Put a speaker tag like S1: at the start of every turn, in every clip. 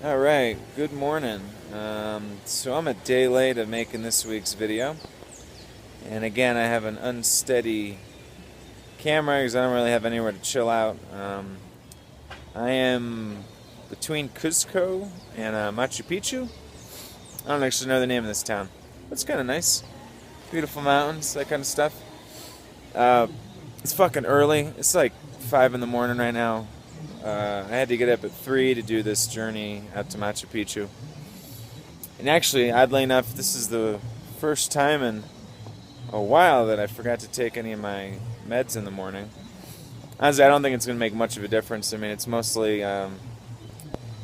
S1: All right, good morning. So I'm a day late of making this week's video. And again, I have an unsteady camera because I don't really have anywhere to chill out. I am between Cuzco and Machu Picchu. I don't actually know the name of this town. But it's kind of nice. Beautiful mountains, that kind of stuff. Uh, it's fucking early. It's like 5 in the morning right now. I had to get up at 3 to do this journey out to Machu Picchu. And actually, oddly enough, this is the first time in a while that I forgot to take any of my meds in the morning. Honestly, I don't think it's going to make much of a difference. I mean, it's mostly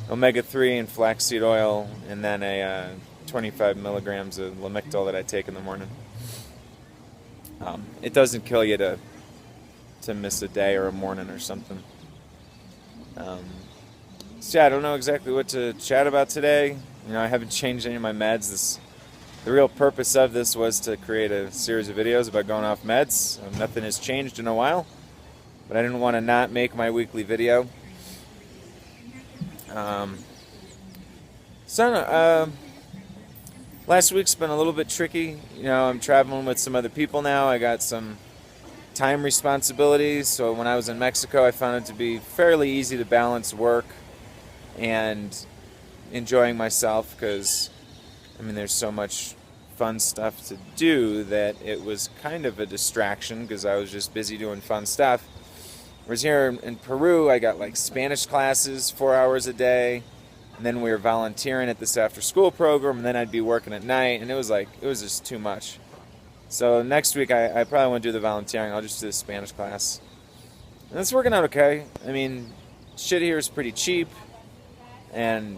S1: omega-3 and flaxseed oil, and then a 25 milligrams of Lamictal that I take in the morning. It doesn't kill you to miss a day or a morning or something. So yeah, I don't know exactly what to chat about today. You know, I haven't changed any of my meds. The real purpose of this was to create a series of videos about going off meds. Nothing has changed in a while, but I didn't want to not make my weekly video. Last week's been a little bit tricky. You know, I'm traveling with some other people now. I got some time responsibilities, so when I was in Mexico, I found it to be fairly easy to balance work and enjoying myself because, I mean, there's so much fun stuff to do that it was kind of a distraction because I was just busy doing fun stuff. Whereas here in Peru, I got like Spanish classes 4 hours a day, and then we were volunteering at this after-school program, and then I'd be working at night, and it was just too much. So next week, I probably won't do the volunteering. I'll just do the Spanish class. And it's working out okay. I mean, shit here is pretty cheap. And,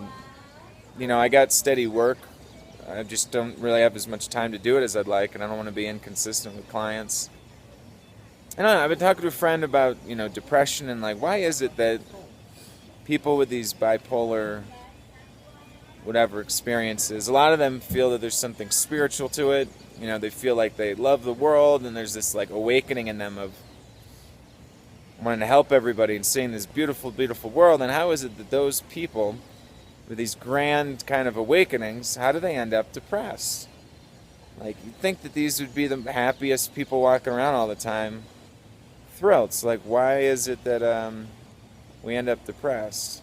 S1: you know, I got steady work. I just don't really have as much time to do it as I'd like. And I don't want to be inconsistent with clients. And I've been talking to a friend about, you know, depression. And, like, why is it that people with these bipolar whatever experiences, a lot of them feel that there's something spiritual to it. You know, they feel like they love the world, and there's this like awakening in them of wanting to help everybody and seeing this beautiful, beautiful world. And how is it that those people with these grand kind of awakenings, how do they end up depressed? Like, you'd think that these would be the happiest people walking around all the time, thrilled. So, like, why is it that we end up depressed?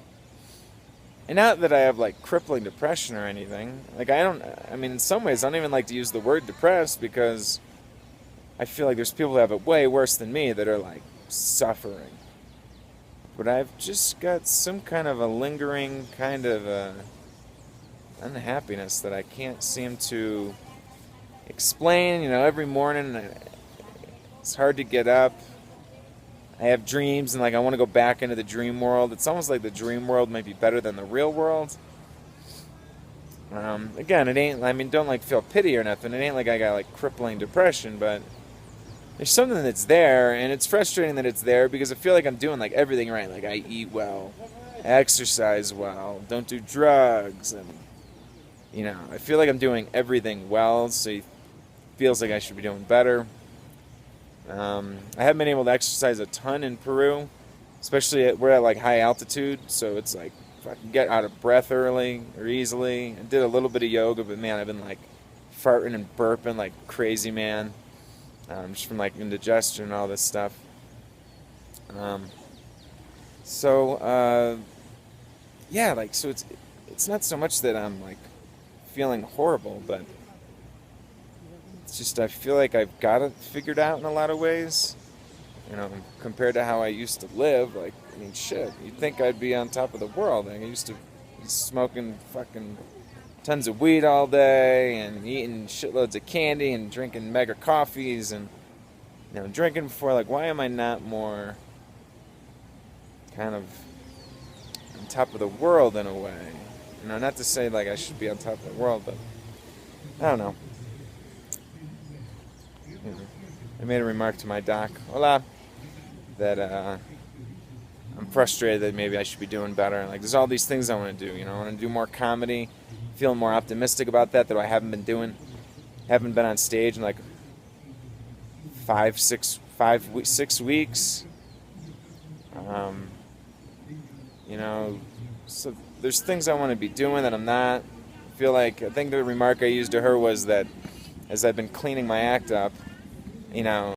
S1: And not that I have, like, crippling depression or anything. Like, I mean, in some ways, I don't even like to use the word depressed because I feel like there's people that have it way worse than me that are, like, suffering. But I've just got some kind of a lingering kind of unhappiness that I can't seem to explain. You know, every morning it's hard to get up. I have dreams, and like I want to go back into the dream world. It's almost like the dream world might be better than the real world. Again, it ain't. I mean, don't like feel pity or nothing. It ain't like I got like crippling depression, but there's something that's there, and it's frustrating that it's there because I feel like I'm doing like everything right. Like I eat well, exercise well, don't do drugs, and you know, I feel like I'm doing everything well. So it feels like I should be doing better. I haven't been able to exercise a ton in Peru, especially we're at like high altitude, so it's like if I can get out of breath early or easily. I did a little bit of yoga, but man, I've been like farting and burping like crazy, man, just from like indigestion and all this stuff. Yeah, like so it's not so much that I'm like feeling horrible, but it's just I feel like I've got it figured out in a lot of ways, you know, compared to how I used to live. Like, I mean, shit, you'd think I'd be on top of the world. Like, I used to be smoking fucking tons of weed all day and eating shitloads of candy and drinking mega coffees and, you know, drinking before. Like, why am I not more kind of on top of the world in a way? You know, not to say like I should be on top of the world, but I don't know. I made a remark to my doc, hola, that I'm frustrated that maybe I should be doing better. Like, there's all these things I want to do. You know, I want to do more comedy, feeling more optimistic about that I haven't been doing. Haven't been on stage in like 6 weeks. You know, so there's things I want to be doing that I'm not. I think the remark I used to her was that as I've been cleaning my act up, you know,